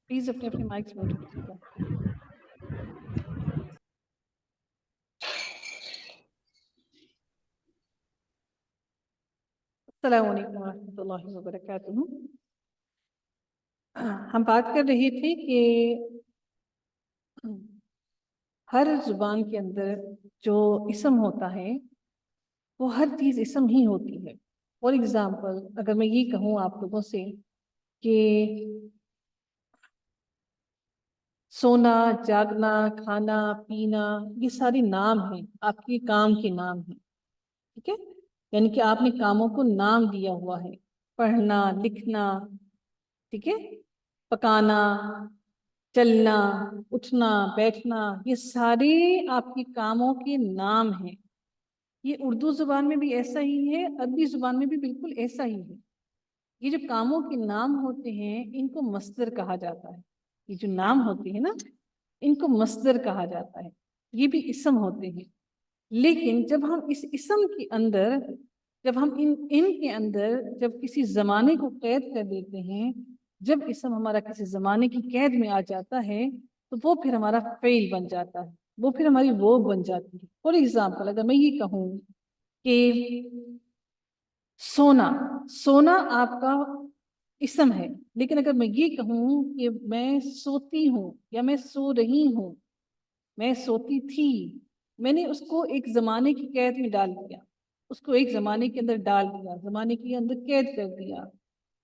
Please अपने अपने mics mute कीजिएगा। अस्सलामु अलैकुम रहमतुल्लाहि व बरकातुहू। हम बात कर रहे थे कि हर जुबान के अंदर जो इसम होता है वो हर चीज़ इसम ही होती है। फॉर एग्ज़ाम्पल अगर मैं ये कहूँ आप लोगों से कि सोना, जागना, खाना, पीना, ये सारे नाम हैं, आपके काम के नाम हैं, ठीक है। यानी कि आपने कामों को नाम दिया हुआ है, पढ़ना, लिखना, ठीक है, पकाना, चलना, उठना, बैठना, ये सारे आपके कामों के नाम हैं। ये उर्दू ज़ुबान में भी ऐसा ही है, अरबी ज़ुबान में भी बिल्कुल ऐसा ही है। ये जो कामों के नाम होते हैं इनको मस्दर कहा जाता है। ये जो नाम होते हैं ना, इनको मस्दर कहा जाता है, ये भी इसम होते हैं। लेकिन जब हम इस इसम के अंदर, जब हम इन के अंदर जब किसी ज़माने को कैद कर देते हैं, जब इसम हमारा किसी ज़माने की कैद में आ जाता है तो वो फिर हमारा फेल बन जाता है, वो फिर हमारी वो बन जाती है। फॉर एग्जाम्पल अगर मैं ये कहूँ कि सोना, सोना आपका इसम है, लेकिन अगर मैं ये कहूँ कि मैं सोती हूँ या मैं सो रही हूँ, मैं सोती थी, मैंने उसको एक ज़माने की कैद में डाल दिया, उसको एक ज़माने के अंदर डाल दिया, ज़माने के अंदर कैद कर दिया,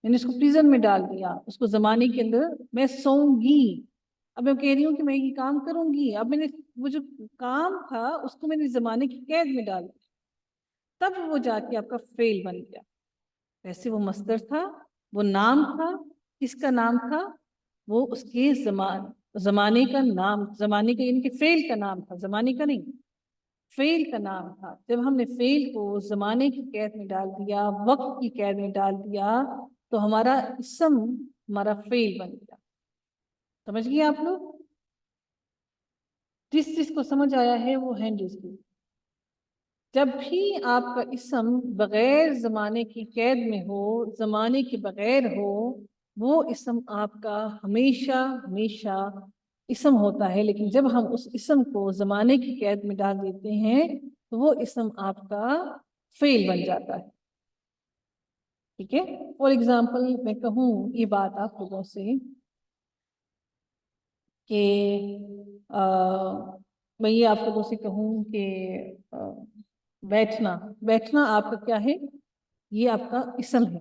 मैंने उसको प्रिजन में डाल दिया, उसको ज़माने के अंदर मैं सोऊंगी। अब मैं कह रही हूँ कि मैं ये काम करूंगी, अब मैंने वो जो काम था उसको मैंने ज़माने की कैद में डाल दिया, तब वो जाके आपका फेल बन गया। वैसे वो मस्दर था, वो नाम था, किसका नाम था? वो उसके ज़माने का नाम, ज़माने का यानी कि फेल का नाम था, ज़माने का नहीं, फेल का नाम था। जब हमने फेल को ज़माने की कैद में डाल दिया, वक्त की कैद में डाल दिया, तो हमारा इसम हमारा फेल बन गया। समझ गए आप लोग? जिसको समझ आया है वो हैंड रेज़ कीजिए। जब भी आपका इसम बगैर ज़माने की कैद में हो, ज़माने के बगैर हो, वो इसम आपका हमेशा हमेशा इसम होता है। लेकिन जब हम उस इसम को ज़माने की कैद में डाल देते हैं तो वो इसम आपका फेल बन जाता है, ठीक है। फॉर एग्जाम्पल मैं कहूँ ये बात आप लोगों से कि मैं ये आप लोगों से कहूँ कि बैठना, बैठना आपका क्या है? ये आपका इसम है।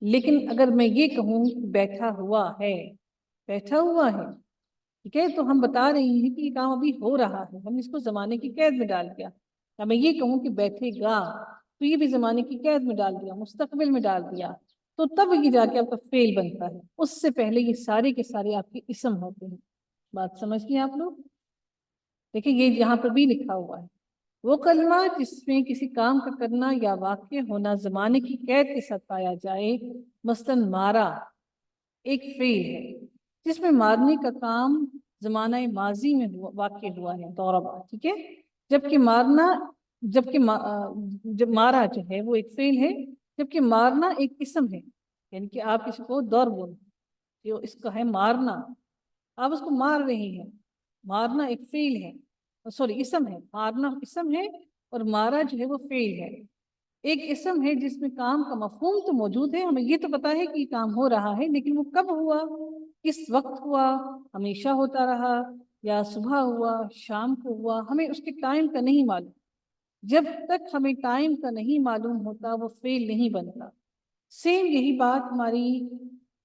लेकिन अगर मैं ये कहूँ बैठा हुआ है, बैठा हुआ है, ठीक है, तो हम बता रहे हैं कि ये काम अभी हो रहा है, हमने इसको ज़माने की कैद में डाल दिया। या मैं ये कहूँ कि बैठेगा, तो ये भी ज़माने की कैद में डाल दिया, मुस्तकबिल में डाल दिया, तो तब ये जाके आपका फेल बनता है। उससे पहले ये सारे के सारे आपके इसम होते हैं। बात समझ गए आप लोग? देखिए ये यहाँ पर भी लिखा हुआ है, वो कलमा जिसमें किसी काम का करना या वाक़ होना ज़माने की कैद के साथ पाया जाए, मसलन मारा एक फेल है जिसमें मारने का काम ज़माना माजी में वाक़ हुआ है, दौरबा, ठीक है। जबकि मारना, जब मारा जो है वो एक फेल है, जबकि मारना एक किस्म है। यानी कि आप इसको दौर बोल, जो इसका है मारना, आप उसको मार रहे हैं, मारना एक फेल है, सॉरी इसम है, मारना इसम है और मारा जो है वो फेल है। एक इसम है जिसमें काम का मफहूम तो मौजूद है, हमें ये तो पता है कि काम हो रहा है, लेकिन वो कब हुआ, किस वक्त हुआ, हमेशा होता रहा या सुबह हुआ, शाम को हुआ, हमें उसके टाइम का नहीं मालूम। जब तक हमें टाइम का नहीं मालूम होता वो फेल नहीं बनता। सेम यही बात हमारी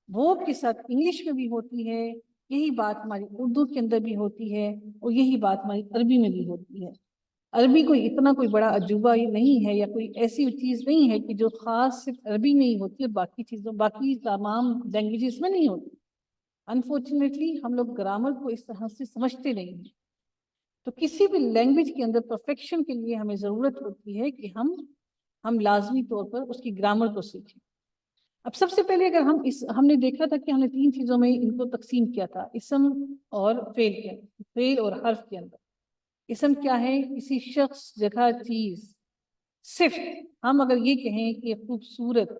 वर्ब के साथ इंग्लिश में भी होती है, यही बात हमारी उर्दू के अंदर भी होती है, और यही बात हमारी अरबी में भी होती है। अरबी कोई इतना कोई बड़ा अजूबा ही नहीं है, या कोई ऐसी चीज़ नहीं है कि जो ख़ास सिर्फ अरबी में ही होती है और बाकी चीज़ों, बाकी तमाम लैंग्वेजेस में नहीं होती। अनफॉर्चुनेटली हम लोग ग्रामर को इस तरह से समझते नहीं हैं। तो किसी भी लैंग्वेज के अंदर परफेक्शन के लिए हमें ज़रूरत होती है कि हम लाजमी तौर पर उसकी ग्रामर को सीखें। अब सबसे पहले अगर हमने देखा था कि हमने 3 चीज़ों में इनको तकसीम किया था, इसम और फेल के, फेल और हर्फ के अंदर। इसम क्या है? किसी शख्स, जगह, चीज़। सिर्फ हम अगर ये कहें कि खूबसूरत,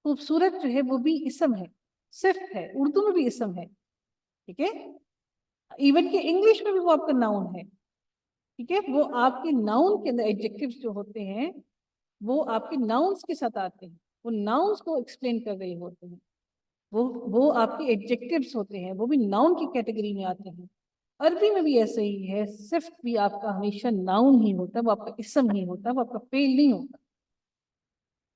खूबसूरत जो है वो भी इसम है, सिर्फ है, उर्दू में भी इसम है, ठीक है, इवन कि इंग्लिश में भी वो आपका नाउन है, ठीक है। वो आपके नाउन के अंदर एडजेक्टिव्स जो होते हैं वो आपके नाउन्स के साथ आते हैं, वो नाउन्स को एक्सप्लेन कर रहे होते हैं, वो आपके एडजेक्टिव्स होते हैं, वो भी नाउन की कैटेगरी में आते हैं। अरबी में भी ऐसे ही है, सिर्फ भी आपका हमेशा नाउन ही होता है, वो आपका इसम ही होता है, वो आपका फेल नहीं होता,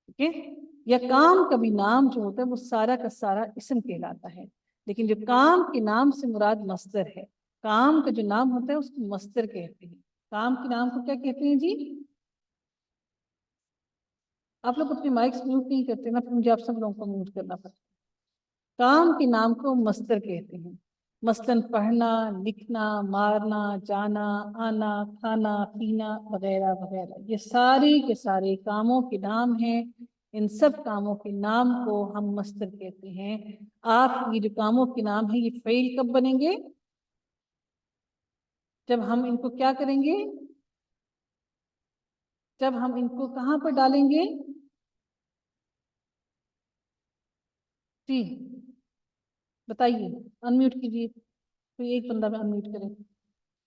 ठीक है। या काम का भी नाम जो होता है वो सारा का सारा इसम कहलाता है, लेकिन जो काम के नाम से मुराद मस्दर है, काम का जो नाम होता है उसको मस्दर कहते हैं। काम के नाम को क्या कहते हैं जी? आप लोग अपने माइक्स म्यूट नहीं करते ना, फिर मुझे आप सब लोगों को म्यूट करना पड़ता है। काम के नाम को मस्दर कहते हैं, मसलन पढ़ना, लिखना, मारना, जाना, आना, खाना, पीना वगैरह वगैरह, ये सारे के सारे कामों के नाम हैं। इन सब कामों के नाम को हम मस्दर कहते हैं। आप ये जो कामों के नाम है ये फेल कब बनेंगे? जब हम इनको क्या करेंगे? जब हम इनको कहाँ पर डालेंगे जी? बताइए, अनम्यूट कीजिए, कोई एक बंदा में अनम्यूट करे।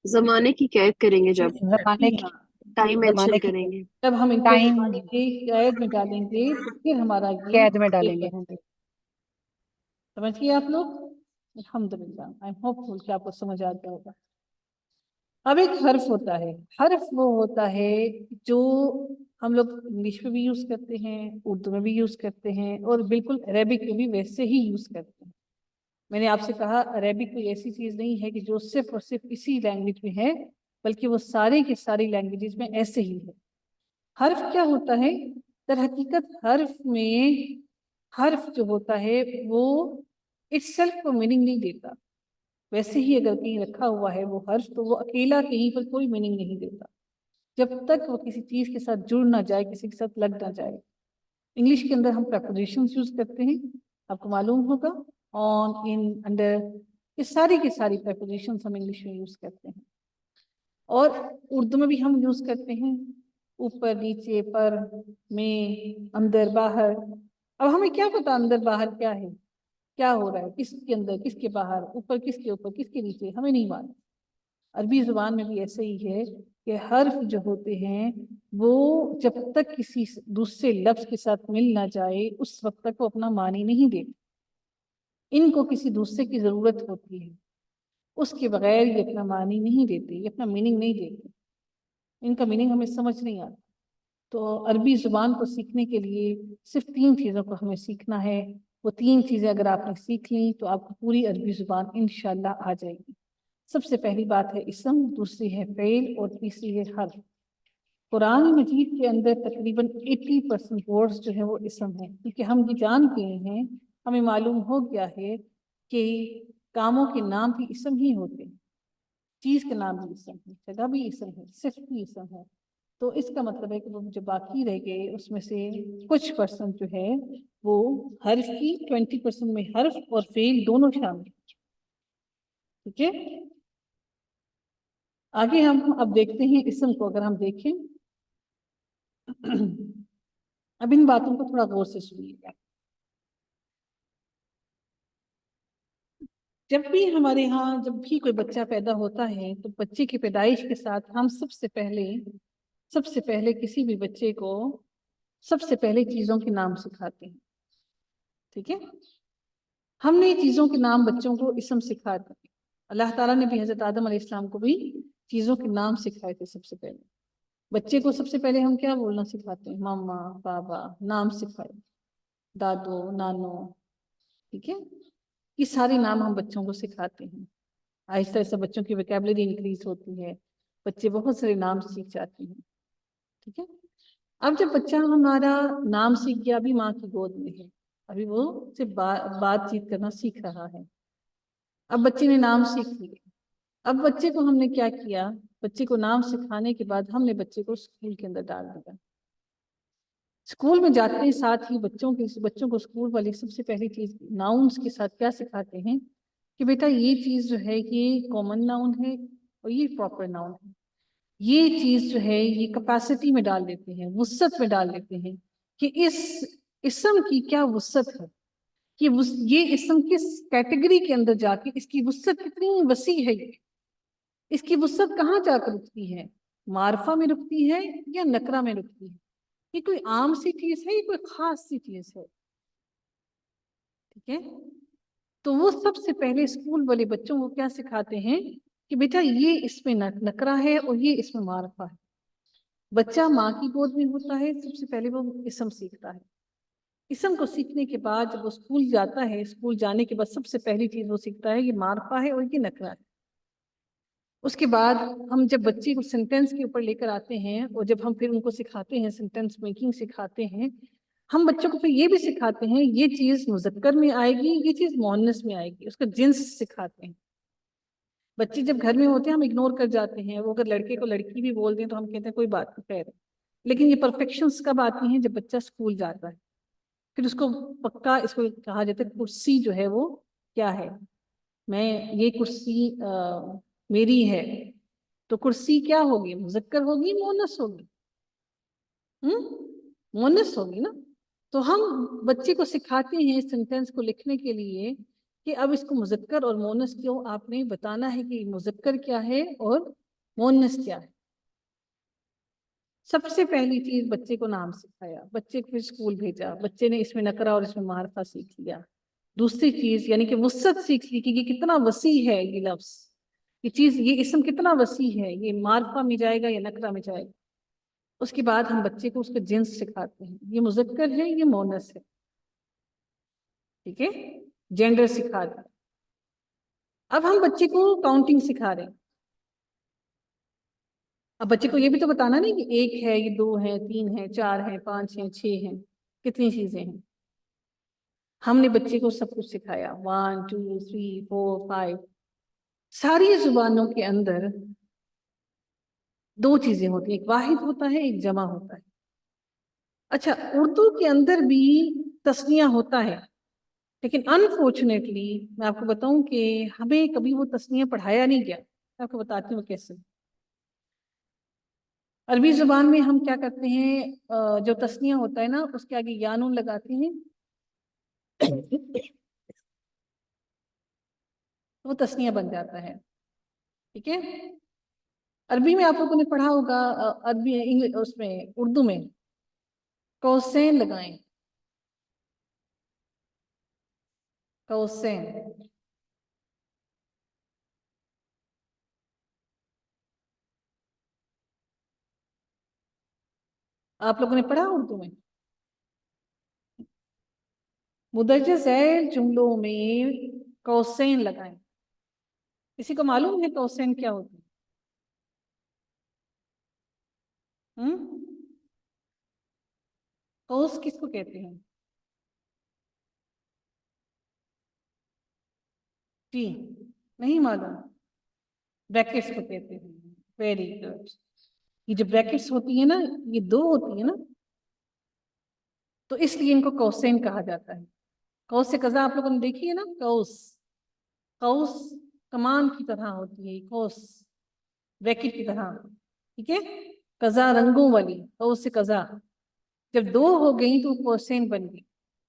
जमाने की कैद करेंगे जब, जमाने जी की, हाँ, टाइम मेंशन जमाने की करेंगे। जब हम इनको टाइम जमाने के कैद में डालेंगे तो फिर हमारा ये कैद में फेल डालेंगे। बनेंगे। समझ गए आप लोग? अल्हम्दुलिल्लाह, आई एम होपफुल कि आपको समझ आ गया होगा। अब एक हर्फ होता है, हर्फ वो होता है जो हम लोग इंग्लिश में भी यूज करते हैं, उर्दू में भी यूज करते हैं, और बिल्कुल अरेबिक में भी वैसे ही यूज करते हैं। मैंने आपसे कहा अरेबिक कोई ऐसी चीज नहीं है कि जो सिर्फ और सिर्फ इसी लैंग्वेज में है, बल्कि वो सारी की सारी लैंग्वेजेस में ऐसे ही है। हर्फ क्या होता है? दर हकीकत हर्फ में, हर्फ जो होता है वो इट्सेल्फ को मीनिंग नहीं देता। वैसे ही अगर कहीं रखा हुआ है वो हर्फ, तो वो अकेला कहीं पर कोई मीनिंग नहीं देता जब तक वो किसी चीज के साथ जुड़ ना जाए, किसी के साथ लग ना जाए। इंग्लिश के अंदर हम prepositions यूज करते हैं, आपको मालूम होगा, ऑन, इन, अंडर, ये सारी की सारी prepositions हम इंग्लिश में यूज करते हैं। और उर्दू में भी हम यूज करते हैं, ऊपर, नीचे, पर, में, अंदर, बाहर। अब हमें क्या पता अंदर बाहर क्या है, क्या हो रहा है, किसके अंदर किसके बाहर, ऊपर किसके नीचे, हमें नहीं मालूम। अरबी जुबान में भी ऐसे ही है कि हर्फ जो होते हैं वो जब तक किसी दूसरे लफ्ज के साथ मिल ना जाए उस वक्त तक वो अपना मानी नहीं देते। इनको किसी दूसरे की जरूरत होती है, उसके बगैर ये अपना मानी नहीं देते, ये अपना मीनिंग नहीं देते, इनका मीनिंग हमें समझ नहीं आता। तो अरबी जुबान को सीखने के लिए सिर्फ 3 चीज़ों को हमें सीखना है। वो 3 चीज़ें अगर आपने सीख ली तो आपको पूरी अरबी जुबान इंशाल्लाह आ जाएगी। सबसे पहली बात है इसम, दूसरी है फेल, और तीसरी है हर्फ। कुरान मजीद के अंदर तकरीबन 80% वर्ड्स जो है वो इसम है, क्योंकि हम ये जान गए हैं, हमें मालूम हो गया है कि कामों के नाम भी इसम ही होते हैं, चीज़ के नाम भी इसम है, जगह भी इसम है, सिर्फ भी इसम है। तो इसका मतलब है कि वो जो बाकी रह गए उसमें से कुछ परसेंट जो है वो हर्फ की, 20% में हर्फ और फेल दोनों शामिल, ठीक है। आगे हम अब देखते हैं इसम को। अगर हम देखें अब इन बातों को थोड़ा गौर से सुनिएगा। जब भी हमारे यहाँ जब भी कोई बच्चा पैदा होता है तो बच्चे की पैदाइश के साथ हम सबसे पहले किसी भी बच्चे को सबसे पहले चीज़ों के नाम सिखाते हैं, ठीक है। हमने चीज़ों के नाम बच्चों को इसम सिखाए थे। अल्लाह ताला ने भी हज़रत आदम अलैहिस्सलाम को भी चीज़ों के नाम सिखाए थे। सबसे पहले बच्चे को सबसे पहले हम क्या बोलना सिखाते हैं? मामा, बाबा, नाम सिखाए, दादो, नानो, ठीक है। ये सारे नाम हम बच्चों को सिखाते हैं। आहिस्ता आहिस्ता बच्चों की वोकैबुलरी इंक्रीज होती है, बच्चे बहुत सारे नाम सीख जाते हैं, ठीक है। अब जब बच्चा हमारा नाम सीख गया, अभी माँ की गोद में है, अभी वो सिर्फ बातचीत करना सीख रहा है। अब बच्चे ने नाम सीख लिया, अब बच्चे को हमने क्या किया? बच्चे को नाम सिखाने के बाद हमने बच्चे को स्कूल के अंदर डाल दिया। स्कूल में जाते हैं साथ ही बच्चों को स्कूल वाले सबसे पहली चीज नाउन्स के साथ क्या सिखाते हैं कि बेटा ये चीज जो है ये कॉमन नाउन है और ये प्रॉपर नाउन है। ये चीज जो है ये कैपेसिटी में डाल देते हैं, वुसअत में डाल देते हैं कि इस इसम की क्या वुसअत है, کہ یہ اسم کس کیٹیگری کے اندر جا کے اس کی وسعت کتنی وسیع ہے، اس کی وسعت کہاں جا کر رکتی ہے، معرفہ میں رکتی ہے یا نکرہ میں رکتی ہے، یہ کوئی عام سی چیز ہے، یہ کوئی خاص سی چیز ہے. ٹھیک ہے، تو وہ سب سے پہلے اسکول والے بچوں کو کیا سکھاتے ہیں کہ بیٹا یہ اس میں نکرہ ہے اور یہ اس میں معرفہ ہے. بچہ ماں کی گود میں ہوتا ہے، سب سے پہلے وہ اسم سیکھتا ہے. اسم کو سیکھنے کے بعد جب وہ اسکول جاتا ہے، اسکول جانے کے بعد سب سے پہلی چیز وہ سیکھتا ہے یہ معرفہ ہے اور یہ نکرہ ہے. اس کے بعد ہم جب بچے کو سینٹینس کے اوپر لے کر آتے ہیں اور جب ہم پھر ان کو سکھاتے ہیں سینٹینس میکنگ سکھاتے ہیں، ہم بچوں کو پھر یہ بھی سکھاتے ہیں یہ چیز مذکر میں آئے گی، یہ چیز مؤنث میں آئے گی، اس کا جنس سکھاتے ہیں. بچے جب گھر میں ہوتے ہیں ہم اگنور کر جاتے ہیں، وہ اگر لڑکے کو لڑکی بھی بول دیں تو ہم کہتے ہیں کوئی بات نہیں خیر. لیکن یہ پرفیکشنز کب آتی ہیں؟ جب بچہ اسکول جاتا ہے. پھر اس کو پکا اس کو کہا جاتا ہے کرسی جو ہے وہ کیا ہے، میں یہ کرسی میری ہے. تو کرسی کیا ہوگی؟ مذکر ہوگی مؤنث ہوگی؟ مؤنث ہوگی نا. تو ہم بچے کو سکھاتے ہیں سینٹینس کو لکھنے کے لیے کہ اب اس کو مذکر اور مؤنث کیوں آپ نے بتانا ہے کہ مذکر کیا ہے اور مؤنث کیا ہے. سب سے پہلی چیز بچے کو نام سکھایا، بچے کو اسکول بھیجا، بچے نے اس میں نکرہ اور اس میں معرفہ سیکھ لیا. دوسری چیز یعنی کہ وسعت سیکھ لی کہ یہ کتنا وسیع ہے، یہ لفظ، یہ چیز، یہ اسم کتنا وسیع ہے، یہ معرفہ میں جائے گا یا نکرہ میں جائے گا. اس کے بعد ہم بچے کو اس کا جنس سکھاتے ہیں، یہ مذکر ہے یہ مؤنث ہے. ٹھیک ہے، جینڈر سکھا دیں. اب ہم بچے کو کاؤنٹنگ سکھا رہے ہیں. اب بچے کو یہ بھی تو بتانا نہیں کہ ایک ہے، یہ دو ہے، تین ہے، چار ہے، پانچ ہے، چھ ہیں، کتنی چیزیں ہیں. ہم نے بچے کو سب کچھ سکھایا، 1 2 3 4 5. ساری زبانوں کے اندر دو چیزیں ہوتی ہیں، ایک واحد ہوتا ہے ایک جمع ہوتا ہے. اچھا، اردو کے اندر بھی تثنیہ ہوتا ہے، لیکن انفارچونیٹلی میں آپ کو بتاؤں کہ ہمیں کبھی وہ تثنیہ پڑھایا نہیں گیا. میں آپ کو بتاتی ہوں کیسے. عربی زبان میں ہم کیا کرتے ہیں، جو تثنیہ ہوتا ہے نا اس کے آگے یا نون لگاتے ہیں، وہ تثنیہ بن جاتا ہے. ٹھیک ہے، عربی میں آپ لوگوں نے پڑھا ہوگا، عربی اس میں اردو میں قوسین لگائیں، قوسین. آپ لوگوں نے پڑھا اردو میں؟ مدرجہ ذیل جملوں میں قوسین لگائیں. کسی کو معلوم ہے قوسین کیا ہوتی ہے؟ قوس کس کو کہتے ہیں؟ جی نہیں معلوم؟ بریکٹس کو کہتے ہیں. Very good. یہ جو بریکٹس ہوتی ہیں نا یہ دو ہوتی ہیں نا، تو اس لیے ان کو قوسین کہا جاتا ہے. قوس سے قزا آپ لوگوں نے دیکھی ہے نا، قوس، قوس کمان کی طرح ہوتی ہے، قوس بریکٹ کی طرح. ٹھیک ہے، قزا رنگوں والی، قوس سے قزا جب دو ہو گئی تو قوسین بن گئی.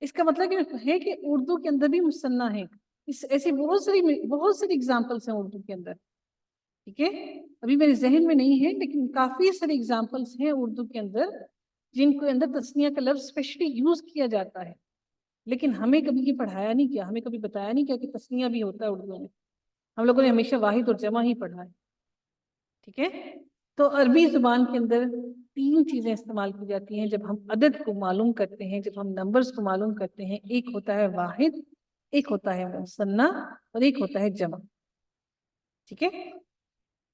اس کا مطلب ہے کہ اردو کے اندر بھی مثنیٰ ہے. ایسی بہت ساری اگزامپلس ہیں اردو کے اندر. ٹھیک ہے، ابھی میرے ذہن میں نہیں ہے لیکن کافی سارے اگزامپلس ہیں اردو کے اندر جن کے اندر تثنیہ کا لفظ اسپیشلی یوز کیا جاتا ہے. لیکن ہمیں کبھی یہ پڑھایا نہیں کیا، ہمیں کبھی بتایا نہیں کیا کہ تثنیہ بھی ہوتا ہے اردو میں. ہم لوگوں نے ہمیشہ واحد اور جمع ہی پڑھا ہے. ٹھیک ہے، تو عربی زبان کے اندر 3 چیزیں استعمال کی جاتی ہیں جب ہم عدد کو معلوم کرتے ہیں، جب ہم نمبرز کو معلوم کرتے ہیں. ایک ہوتا ہے واحد، ایک ہوتا ہے مثنیٰ اور ایک ہوتا ہے جمع. ٹھیک ہے،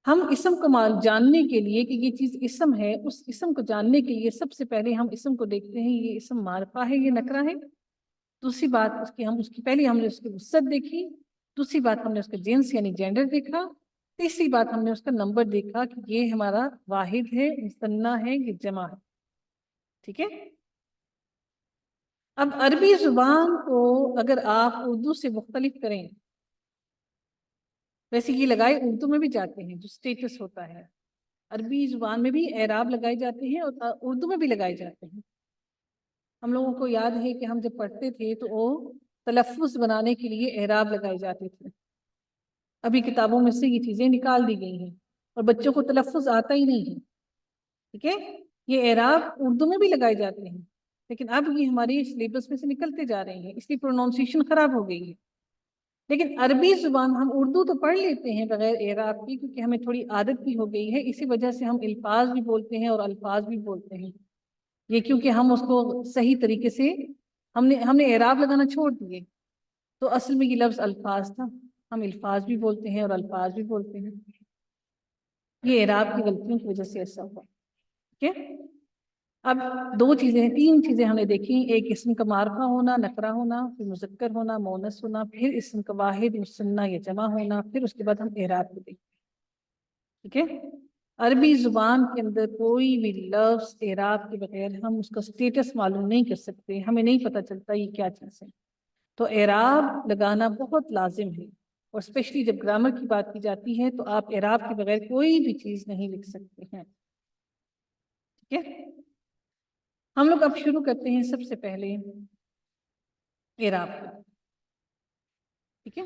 ہم اسم کو جاننے کے لیے کہ یہ چیز اسم ہے، اس اسم کو جاننے کے لیے سب سے پہلے ہم اسم کو دیکھتے ہیں یہ اسم معرفہ ہے یہ نکرہ ہے. دوسری بات اس کی پہلی ہم نے اس کی وسعت دیکھی. دوسری بات ہم نے اس کا جنس یعنی جینڈر دیکھا. تیسری بات ہم نے اس کا نمبر دیکھا کہ یہ ہمارا واحد ہے، مثنیٰ ہے، یہ جمع ہے. ٹھیک ہے، اب عربی زبان کو اگر آپ اردو سے مختلف کریں، ویسے یہ لگائے اردو میں بھی جاتے ہیں جو اسٹیٹس ہوتا ہے، عربی زبان میں بھی اعراب لگائے جاتے ہیں اور اردو میں بھی لگائے جاتے ہیں. ہم لوگوں کو یاد ہے کہ ہم جب پڑھتے تھے تو وہ تلفظ بنانے کے لیے اعراب لگائے جاتے تھے. ابھی کتابوں میں سے یہ چیزیں نکال دی گئی ہیں اور بچوں کو تلفظ آتا ہی نہیں ہے. ٹھیک ہے, یہ اعراب اردو میں بھی لگائے جاتے ہیں لیکن اب یہ ہماری سلیبس میں سے نکلتے جا رہے ہیں, اس لیے پروناؤنسیشن خراب ہو گئی ہے. لیکن عربی زبان ہم اردو تو پڑھ لیتے ہیں بغیر اعراب کی, کیونکہ ہمیں تھوڑی عادت بھی ہو گئی ہے. اسی وجہ سے ہم الفاظ بھی بولتے ہیں اور الفاظ بھی بولتے ہیں. یہ کیونکہ ہم اس کو صحیح طریقے سے ہم نے اعراب لگانا چھوڑ دیے, تو اصل میں یہ لفظ الفاظ تھا. ہم الفاظ بھی بولتے ہیں اور الفاظ بھی بولتے ہیں. یہ اعراب کی غلطیوں کی وجہ سے ایسا ہوا. ٹھیک ہے, اب دو چیزیں ہیں, تین چیزیں ہم نے دیکھی. ایک اسم کا معرفہ ہونا, نکرہ ہونا, پھر مذکر ہونا, مؤنث ہونا, پھر اسم کا واحد مثنیٰ یا جمع ہونا, پھر اس کے بعد ہم اعراب کو دیکھیں. ٹھیک ہے, عربی زبان کے اندر کوئی بھی لفظ اعراب کے بغیر ہم اس کا سٹیٹس معلوم نہیں کر سکتے. ہمیں نہیں پتہ چلتا یہ کیا چیز ہے. تو اعراب لگانا بہت لازم ہے, اور اسپیشلی جب گرامر کی بات کی جاتی ہے تو آپ اعراب کے بغیر کوئی بھی چیز نہیں لکھ سکتے ہیں. ٹھیک ہے, ہم لوگ اب شروع کرتے ہیں سب سے پہلے اعراب کو. ٹھیک ہے,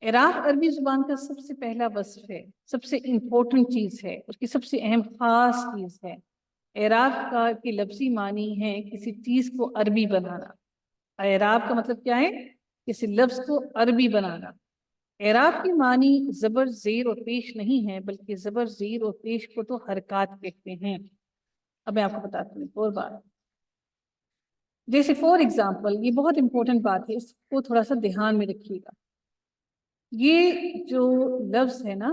اعراب عربی زبان کا سب سے پہلا وصف ہے, سب سے امپورٹنٹ چیز ہے, اس کی سب سے اہم خاص چیز ہے. اعراب کا کی لفظی معنی ہے کسی چیز کو عربی بنانا. اعراب کا مطلب کیا ہے؟ کسی لفظ کو عربی بنانا. اعراب کی معنی زبر زیر اور پیش نہیں ہے, بلکہ زبر زیر اور پیش کو تو حرکات کہتے ہیں. اب میں آپ کو بتاتی ہوں ایک اور بات. جیسے فور ایگزامپل, یہ بہت امپورٹنٹ بات ہے, اس کو تھوڑا سا دھیان میں رکھیے گا. یہ جو لفظ ہے نا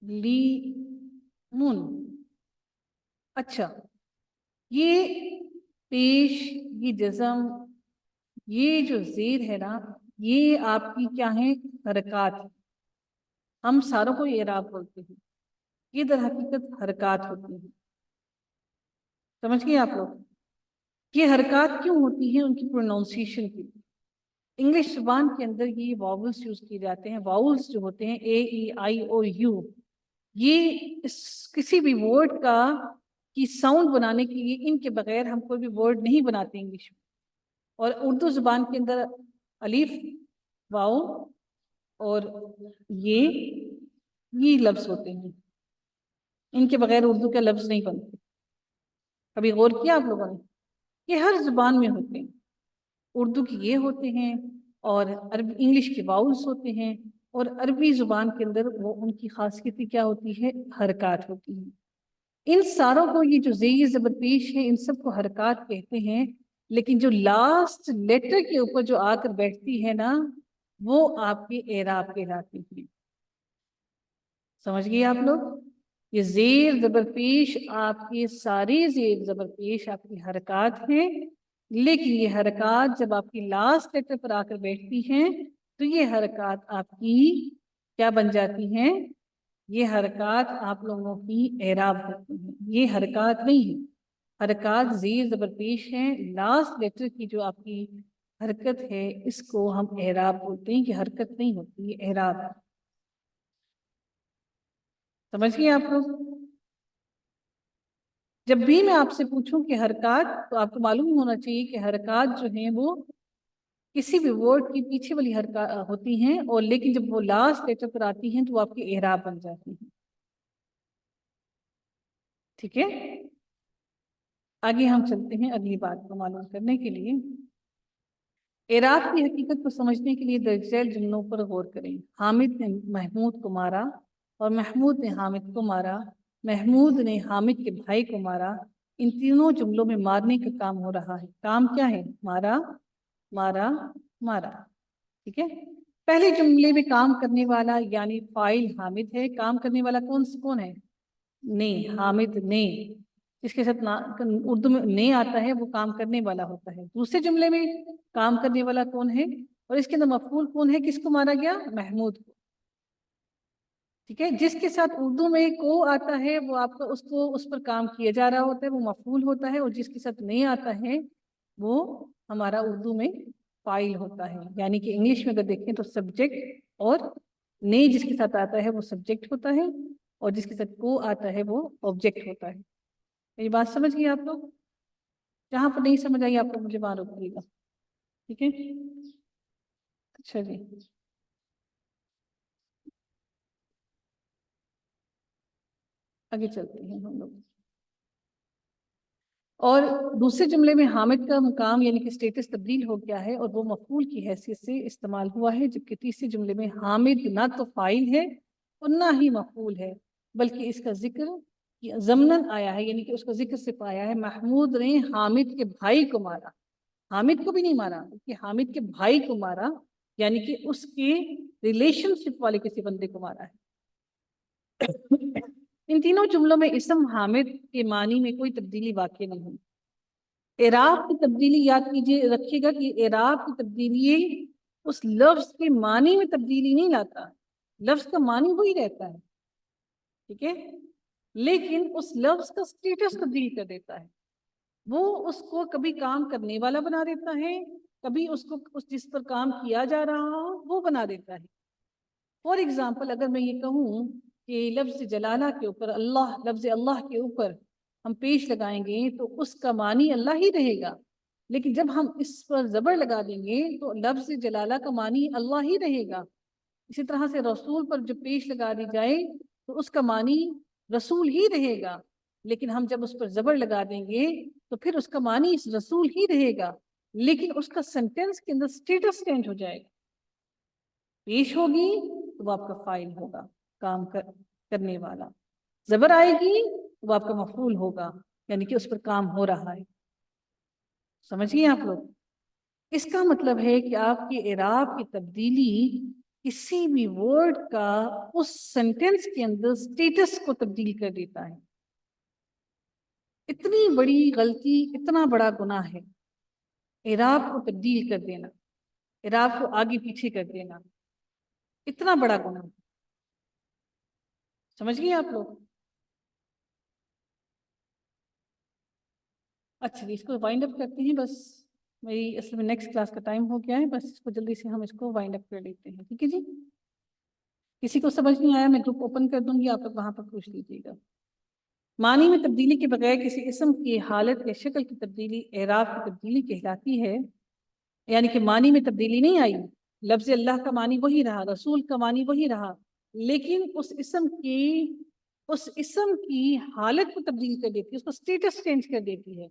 مسلمون, اچھا یہ پیش, یہ جزم, یہ جو زیر ہے نا, یہ آپ کی کیا ہے؟ حرکات. ہم ساروں کو اعراب بولتے ہیں, یہ در حقیقت حرکات ہوتی ہیں. سمجھ گئے آپ لوگ؟ یہ حرکات کیوں ہوتی ہیں؟ ان کی پروناؤنسیشن کی. انگلش زبان کے اندر یہ واولز یوز کیے جاتے ہیں. واولز جو ہوتے ہیں اے ای آئی او یو, یہ کسی بھی ورڈ کا کی ساؤنڈ بنانے کے لیے ان کے بغیر ہم کوئی بھی ورڈ نہیں بناتے انگلش میں. اور اردو زبان کے اندر الف, واؤ اور یہ لفظ ہوتے ہیں, ان کے بغیر اردو کا لفظ نہیں بنتے. کبھی غور کیا آپ لوگوں نے؟ یہ ہر زبان میں ہوتے ہیں. اردو کے یہ ہوتے ہیں, اور انگلش کے واؤلز ہوتے ہیں, اور عربی زبان کے اندر وہ ان کی خاصیت کیا ہوتی ہے؟ حرکات ہوتی ہیں. ان ساروں کو, یہ جو زیر زبر پیش ہے, ان سب کو حرکات کہتے ہیں. لیکن جو لاسٹ لیٹر کے اوپر جو آ کر بیٹھتی ہے نا, وہ آپ کے اعراب کہلاتی ہیں. سمجھ گئے آپ لوگ؟ یہ زیر زبر پیش, آپ کی ساری زیر زبر پیش آپ کی حرکات ہیں. لیکن یہ حرکات جب آپ کی لاسٹ لیٹر پر آ کر بیٹھتی ہیں تو یہ حرکات آپ کی کیا بن جاتی ہیں؟ یہ حرکات آپ لوگوں کی اعراب ہوتی ہیں. یہ حرکات نہیں ہیں, حرکات زیر زبر پیش ہیں. لاسٹ لیٹر کی جو آپ کی حرکت ہے, اس کو ہم اعراب بولتے ہیں. کہ حرکت نہیں ہوتی, یہ اعراب. سمجھ گئے آپ لوگ؟ جب بھی میں آپ سے پوچھوں کہ حرکات, تو آپ کو معلوم ہونا چاہیے کہ حرکات جو ہیں وہ کسی بھی ورڈ کی پیچھے والی حرکات ہوتی ہیں, اور لیکن جب وہ لاسٹ لیٹر پر آتی ہیں تو وہ آپ کی اعراب بن جاتی ہیں. ٹھیک ہے, آگے ہم چلتے ہیں اگلی بات کو معلوم کرنے کے لیے. اعراب کی حقیقت کو سمجھنے کے لیے درج ذیل جملوں پر غور کریں. حامد نے محمود کو مارا, اور محمود نے حامد کو مارا. محمود نے حامد کے بھائی کو مارا. ان تینوں جملوں میں مارنے کا کام ہو رہا ہے. کام کیا ہے؟ مارا, مارا, مارا. ٹھیک ہے, پہلے جملے میں کام کرنے والا یعنی فاعل حامد ہے. کام کرنے والا کون ہے؟ نے, حامد نے. اس کے ساتھ اردو میں نے آتا ہے, وہ کام کرنے والا ہوتا ہے. دوسرے جملے میں کام کرنے والا کون ہے, اور اس کے اندر مفعول کون ہے؟ کس کو مارا گیا؟ محمود کو. ٹھیک ہے, جس کے ساتھ اردو میں کو آتا ہے وہ آپ کا اس پر کام کیا جا رہا ہوتا ہے, وہ مفعول ہوتا ہے. اور جس کے ساتھ نہیں آتا ہے وہ ہمارا اردو میں فاعل ہوتا ہے. یعنی کہ انگلش میں اگر دیکھیں تو سبجیکٹ, اور نے جس کے ساتھ آتا ہے وہ سبجیکٹ ہوتا ہے, और जिसके साथ को आता है वो ऑब्जेक्ट होता है। ये बात समझ गए आप लोग? जहाँ पर नहीं समझ आई आप लोग मुझे वहाँ रोक दीजिएगा, ठीक है? अच्छा जी, आगे चलते हैं हम लोग। और दूसरे जुमले में हामिद का मुकाम यानी कि स्टेटस तब्दील हो गया है और वो मफूल की हैसियत से इस्तेमाल हुआ है, जबकि तीसरे जुमले में हामिद ना तो फाइल है और ना ही मफूल है, बल्कि इसका जिक्र ज़मनन आया है, यानी कि उसका जिक्र सिर्फ आया है महमूद ने हामिद के भाई को मारा। हामिद को भी नहीं मारा बल्कि हामिद के भाई को मारा, यानी कि उसके रिलेशनशिप वाले किसी बंदे को मारा है। इन तीनों जुमलों में इसम हामिद के मानी में कोई तब्दीली वाक़ई नहीं हुई। एराब की तब्दीली याद कीजिए, रखिएगा कि एराब की तब्दीली उस लफ्ज के मानी में तब्दीली नहीं लाता, लफ्ज का मानी वही रहता है, ठीक है, लेकिन उस लफ्ज का स्टेटस तब्दील कर देता है। वो उसको कभी काम करने वाला बना देता है, कभी उसको उस जिस पर काम किया जा रहा हो वो बना देता है। फॉर एग्जाम्पल, अगर मैं ये कहूँ कि लफ्ज जलाला के ऊपर अल्लाह, लफ्ज अल्लाह के ऊपर हम पेश लगाएंगे तो उसका मानी अल्लाह ही रहेगा, लेकिन जब हम इस पर ज़बर लगा देंगे तो लफ्ज जलाला का मानी अल्लाह ही रहेगा। इसी तरह से रसूल पर जब पेश लगा दी जाए तो उसका मानी रसूल ही रहेगा, लेकिन हम जब उस पर ज़बर लगा देंगे तो फिर उसका मानी इस रसूल ही रहेगा, लेकिन उसका सेंटेंस के अंदर स्टेटस चेंज हो जाएगा। पेश होगी तो वो आपका फाइल होगा, काम करने वाला। ज़बर आएगी तो वो आपका मफूल होगा, यानी कि उस पर काम हो रहा है। समझिए आप लोग, इसका मतलब है कि आपकी एराब की तब्दीली किसी भी वर्ड का उस सेंटेंस के अंदर स्टेटस को तब्दील कर देता है। इतनी बड़ी गलती, इतना बड़ा गुनाह है एराब को तब्दील कर देना, एराब को आगे पीछे कर देना, इतना बड़ा गुनाह। समझ गए आप लोग? अच्छा जी, इसको वाइंड अप करते हैं। बस मेरी असल में नेक्स्ट क्लास का टाइम हो गया है, बस इसको जल्दी से हम इसको वाइंड अप कर लेते हैं, ठीक है जी? किसी को समझ नहीं आया मैं ग्रुप ओपन कर दूंगी, आप लोग वहां पर पूछ लीजिएगा। मानी में तब्दीली के बगैर किसी इसम की हालत या शक्ल की तब्दीली एराब की तब्दीली कहलाती है, यानी कि मानी में तब्दीली नहीं आई, लफ्ज अल्लाह का मानी वही रहा, रसूल का मानी वही रहा, लेकिन उस इसम की हालत को तब्दील कर देती है, उसका स्टेटस चेंज कर देती है।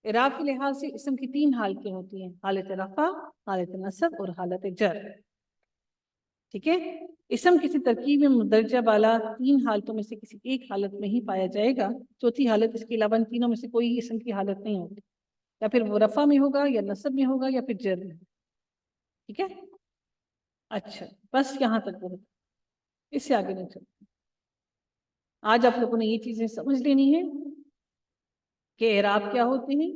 एराब के लिहाज से इसम की 3 हालतें होती हैं, हालत रफ़ा, हालत नसब और हालत जर, ठीक है? इसम किसी तरकीब में मुदर्जा वाला 3 हालतों में से किसी एक हालत में ही पाया जाएगा, चौथी हालत इसके अलावा इन तीनों में से कोई इसम की हालत नहीं होती, या फिर वो रफ़ा में होगा या नसब में होगा या फिर जर में, ठीक है? अच्छा, बस यहाँ तक बहुत, इससे आगे नहीं चलते। आज आप लोगों ने ये चीज़ें समझ लेनी है कि एराब क्या होते हैं,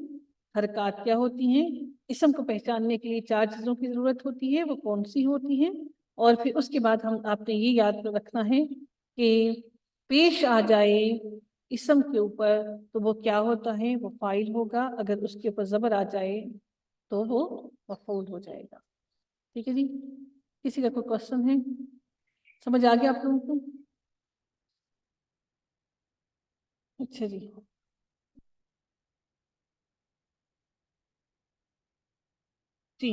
हरकत क्या होती हैं, इसम को पहचानने के लिए 4 चीज़ों की ज़रूरत होती है, वो कौन सी होती हैं, और फिर उसके बाद आपने ये याद रखना है कि पेश आ जाए इसम के ऊपर तो वो क्या होता है, वो फाइल होगा, अगर उसके ऊपर ज़बर आ जाए तो वो मफ़ऊल हो जाएगा, ठीक है जी? किसी का कोई क्वेश्चन है? समझ आ गया आप लोगों को? अच्छा जी, जी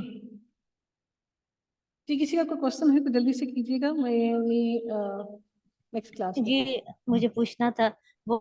जी, किसी का कोई क्वेश्चन है तो जल्दी से कीजिएगा, मैं नेक्स्ट क्लास में। जी मुझे पूछना था, वो